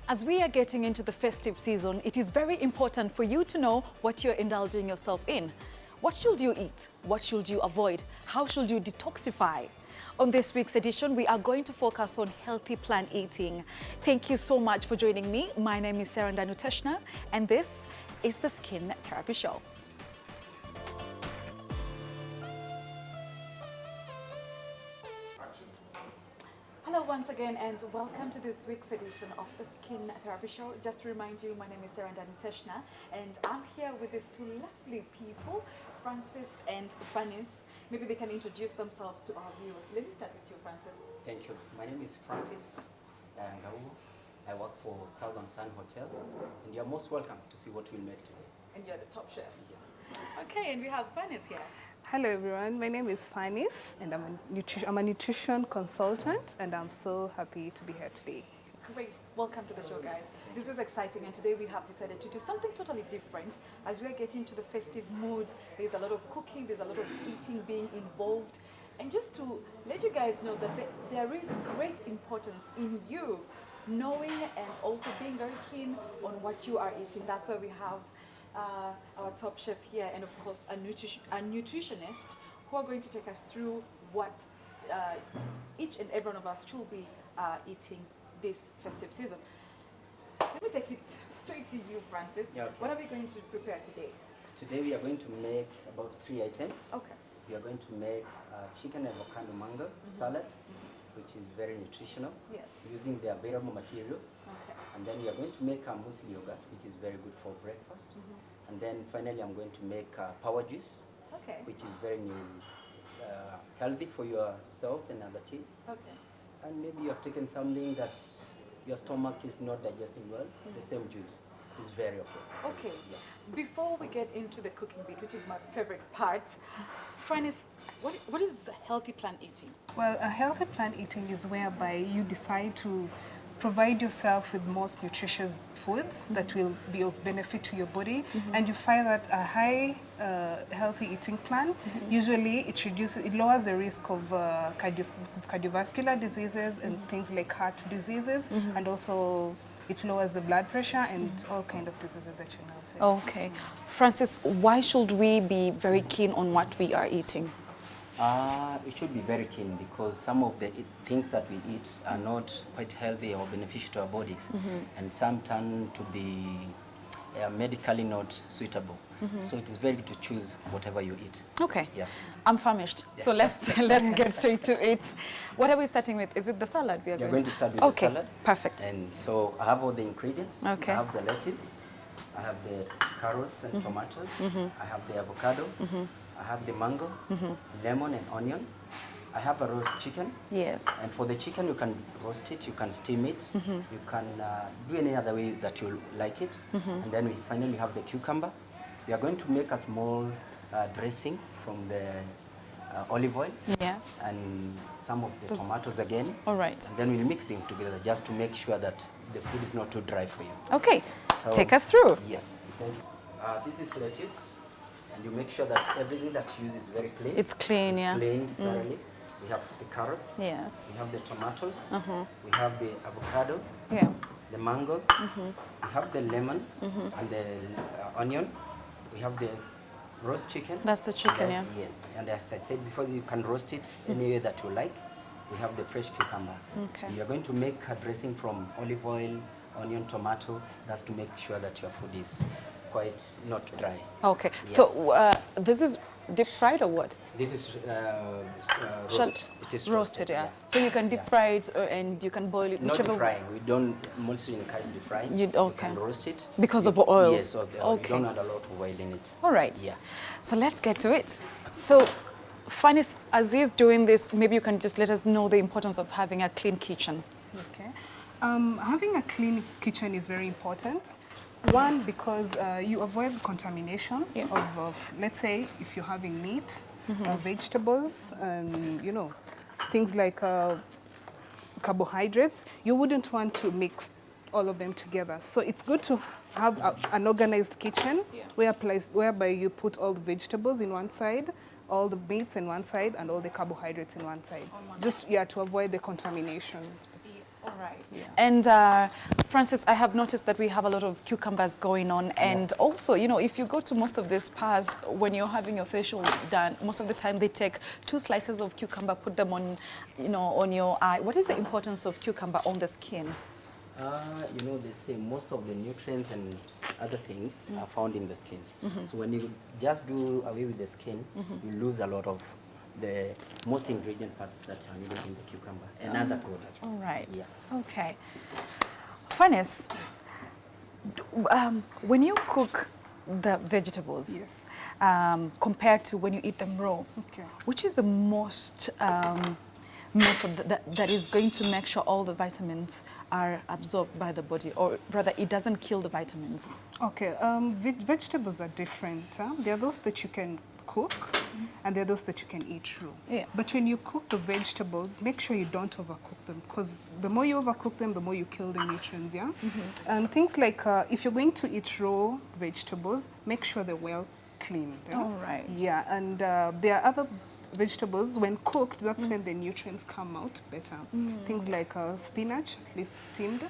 As we are getting into the festive season, it is very important for you to know what you're indulging yourself in. What should you eat? What should you avoid? How should you detoxify? On this week's edition, we are going to focus on healthy plant eating. Thank you so much for joining me. My name is Sarah Danuteshna, and this is the Skin Therapy Show. Hello once again, and welcome to this week's edition of the Skin Therapy Show. Just to remind you, my name is Sarah Danuteshna, and I'm here with these two lovely people, Francis and Vanis. Maybe they can introduce themselves to our viewers. Let me start with you, Francis. Thank you. My name is Francis Ngau. I work for Southern Sun Hotel, and you're most welcome to see what we'll make today. And you're the top chef. Yeah. Okay, and we have Vanis here. Hello everyone, my name is Vanis, and I'm a nutrition consultant, and I'm so happy to be here today. Great, welcome to the show, guys. This is exciting, and today we have decided to do something totally different. As we are getting into the festive mood, there's a lot of cooking, there's a lot of eating being involved, and just to let you guys know that there is great importance in you knowing and also being very keen on what you are eating. That's why we have our top chef here, and of course a nutritionist who are going to take us through what each and every one of us should be eating this festive season. Let me take it straight to you, Francis. Yeah, okay. What are we going to prepare today? Today we are going to make about 3 items. Okay. We are going to make chicken avocado mango salad, which is very nutritional, Yes. using the available materials. Okay. And then we are going to make a muesli yogurt, which is very good for breakfast. And then finally I'm going to make power juice, Okay. which is very healthy for yourself and other team. Okay. And maybe you have taken something that your stomach is not digesting well, the same juice is very okay. Okay. Before we get into the cooking bit, which is my favorite part, Francis, what is healthy plant eating? Well, a healthy plant eating is whereby you decide to provide yourself with most nutritious foods that will be of benefit to your body, and you find that a high healthy eating plan, usually it lowers the risk of cardiovascular diseases and things like heart diseases, and also it lowers the blood pressure and all kind of diseases that you know. Okay. Francis, why should we be very keen on what we are eating? We should be very keen because some of the things that we eat are not quite healthy or beneficial to our bodies, and some turn to be medically not suitable. So it is very good to choose whatever you eat. Okay. Yeah. I'm famished, so let's get straight to it. What are we starting with? Is it the salad we are You're going going to start with okay. the salad. Perfect. And so I have all the ingredients. Okay. I have the lettuce, I have the carrots and tomatoes, I have the avocado, I have the mango, lemon and onion. I have a roast chicken. Yes. And for the chicken, you can roast it, you can steam it, you can do any other way that you like it. And then we finally have the cucumber. We are going to make a small dressing from the olive oil. Yes. And some of the tomatoes again. All right. And then we'll mix them together just to make sure that the food is not too dry for you. Okay. So, take us through. Yes. This is lettuce. And you make sure that everything that you use is very clean. It's clean, yeah. Clean thoroughly. We have the carrots. Yes. We have the tomatoes. We have the avocado. Yeah. The mango. We have the lemon and the onion. We have the roast chicken. That's the chicken, yeah. Yes. And as I said before, you can roast it any way that you like. We have the fresh cucumber. Okay. We are going to make a dressing from olive oil, onion, tomato. That's to make sure that your food is quite not dry. Okay. Yeah. So this is deep fried or what? This is roast. It is roasted, yeah. So you can deep fry it and you can boil it. Not whichever deep frying. We don't mostly encourage deep frying. You can roast it. Because of the oils? Yes, of the oil. Okay. You don't add a lot of oil in it. All right. Yeah. So let's get to it. So, Fanis, as he's doing this, maybe you can just let us know the importance of having a clean kitchen. Okay. Having a clean kitchen is very important. One, because you avoid contamination of, let's say, if you're having meat, vegetables, and, you know, things like carbohydrates, you wouldn't want to mix all of them together. So it's good to have an organized kitchen whereby you put all the vegetables in one side, all the meats in one side, and all the carbohydrates in one side. Just to avoid the contamination. All right. Yeah. And Francis, I have noticed that we have a lot of cucumbers going on, and also, you know, if you go to most of the spas, when you're having your facial done, most of the time they take 2 slices of cucumber, put them on, you know, on your eye. What is the importance of cucumber on the skin? You know, they say most of the nutrients and other things are found in the skin. So when you just do away with the skin, you lose a lot of the most ingredient parts that are needed in the cucumber and other products. All right. Yeah. Okay. Francis, when you cook the vegetables, Yes. Compared to when you eat them raw, Okay. which is the most method that is going to make sure all the vitamins are absorbed by the body, or rather it doesn't kill the vitamins? Okay, vegetables are different. There are those that you can cook, and there are those that you can eat raw. Yeah. But when you cook the vegetables, make sure you don't overcook them, because the more you overcook them, the more you kill the nutrients, yeah? And things like, if you're going to eat raw vegetables, make sure they're well cleaned. Yeah? All right. Yeah, and there are other vegetables, when cooked, that's when the nutrients come out better. Things like spinach, at least steamed,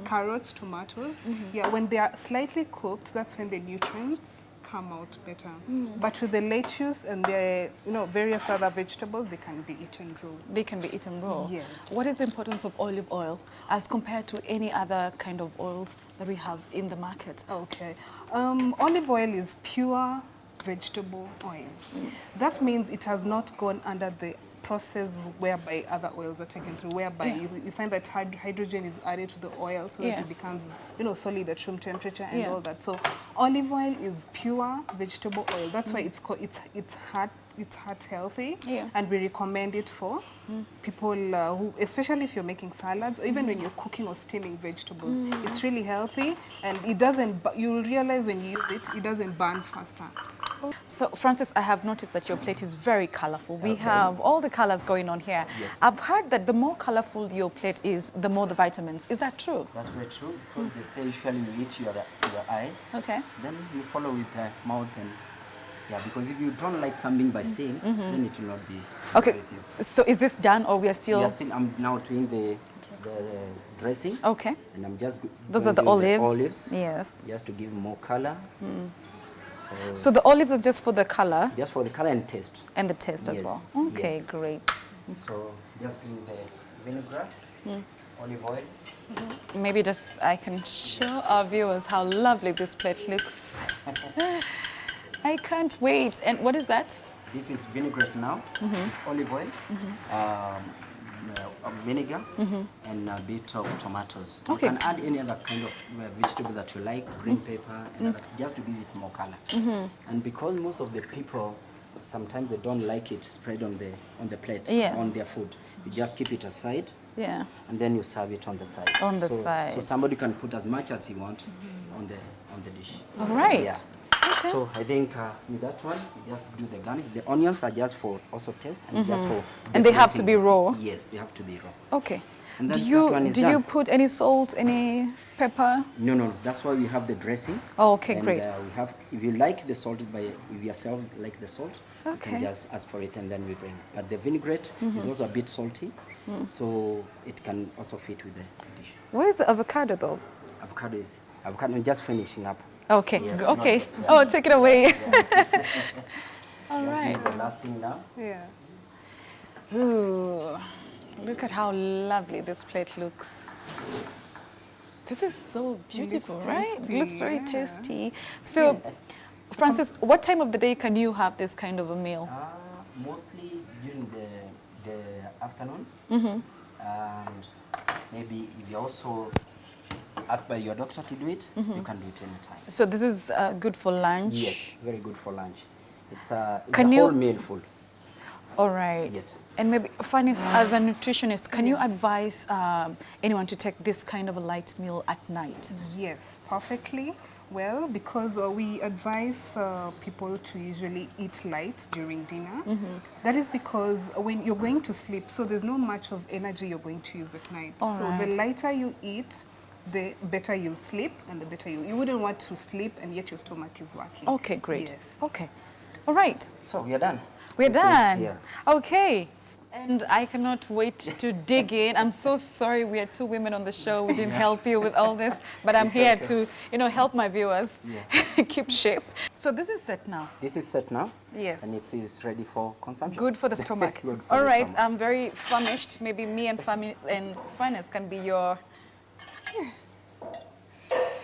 carrots, tomatoes. Yeah, when they are slightly cooked, that's when the nutrients come out better. But with the lettuce and the various other vegetables, they can be eaten raw. They can be eaten raw. Yes. What is the importance of olive oil as compared to any other kind of oils that we have in the market? Okay. Olive oil is pure vegetable oil. That means it has not gone under the process whereby other oils are taken through, whereby you find that hydrogen is added to the oil so that it becomes solid at room temperature and all that. So olive oil is pure vegetable oil. That's why it's called it's heart healthy, and we recommend it for people who, especially if you're making salads, or even when you're cooking or steaming vegetables. It's really healthy, and it doesn't. You'll realize when you use it, it doesn't burn faster. So, Francis, I have noticed that your plate is very colorful. We have all the colors going on here. Yes. I've heard that the more colorful your plate is, the more the vitamins. Is that true? That's very true, because they say usually you eat your eyes, Okay. then you follow with the mouth, and because if you don't like something by seeing, then it will not be Okay. with you. So, is this done, or we are still? I'm now doing the dressing. Okay. And I'm just Those are going the to use olives. olives. Yes. Just to give more color. So the olives are just for the color Just for the color and taste. and the taste as Yes, well. Okay, yes. great. So just doing the vinaigrette, olive oil. Maybe just I can show our viewers how lovely this plate looks. I can't wait. And what is that? This is vinaigrette now. It's olive oil, vinegar, and a bit of tomatoes. Okay. You can add any other kind of vegetable that you like, green pepper, and other, just to give it more color. And because most of the people, sometimes they don't like it spread on the plate, Yes. on their food. You just keep it aside, Yeah. and then you serve it on the side. On the so, side. So somebody can put as much as he wants on the dish. All right. Yeah. So I think with that one, you just do the garnish. The onions are just for also taste and just for. And they have to decorating. be raw? Yes, they have to be raw. Okay. And Do then you that one is do you done. put any salt, any pepper? No. That's why we have the dressing. Oh, okay, and, great. We have, if you like the salt, if yourself like the salt, you Okay. can just ask for it and then we bring it. But the vinaigrette is also a bit salty, so it can also fit with the dish. Where is the avocado though? Avocado, I'm just finishing up. Okay. Yeah, Okay. not- yeah. Oh, take it away. All Just right. do the last thing now. Yeah. Ooh, look at how lovely this plate looks. This is so beautiful, right? It looks very yeah. tasty. So, Francis, what time of the day can you have this kind of a meal? Mostly during the afternoon, and maybe if you also asked by your doctor to do it, you can do it anytime. So this is good for lunch? Yes, very good for lunch. It's a Can whole you- meal full. All right. Yes. And maybe, Fanis, as a nutritionist, can you advise anyone to take this kind of a light meal at night? Yes, perfectly. Well, because we advise people to usually eat light during dinner. That is because when you're going to sleep, so there's not much of energy you're going to use at night. All so right. the lighter you eat, the better you'll sleep, and the better you wouldn't want to sleep and yet your stomach is working. Okay, great. Yes. Okay. All right. So we are done. We're This is- done. yeah. Okay. And I cannot wait to dig in. I'm so sorry we are two women on the show. We didn't help you with all this, but I'm here to, help my viewers keep shape. So this is set now. This is set now. Yes. And it is ready for consumption. Good for the stomach. Good for all the right, stomach. I'm very famished. Maybe me and Finance can be your...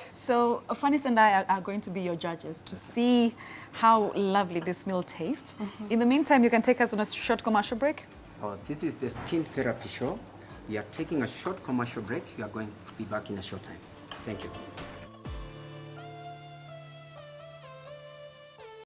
So Fanis and I are going to be your judges to see how lovely this meal tastes. In the meantime, you can take us on a short commercial break. Oh, this is the Skin Therapy Show. We are taking a short commercial break. We are going to be back in a short time. Thank you.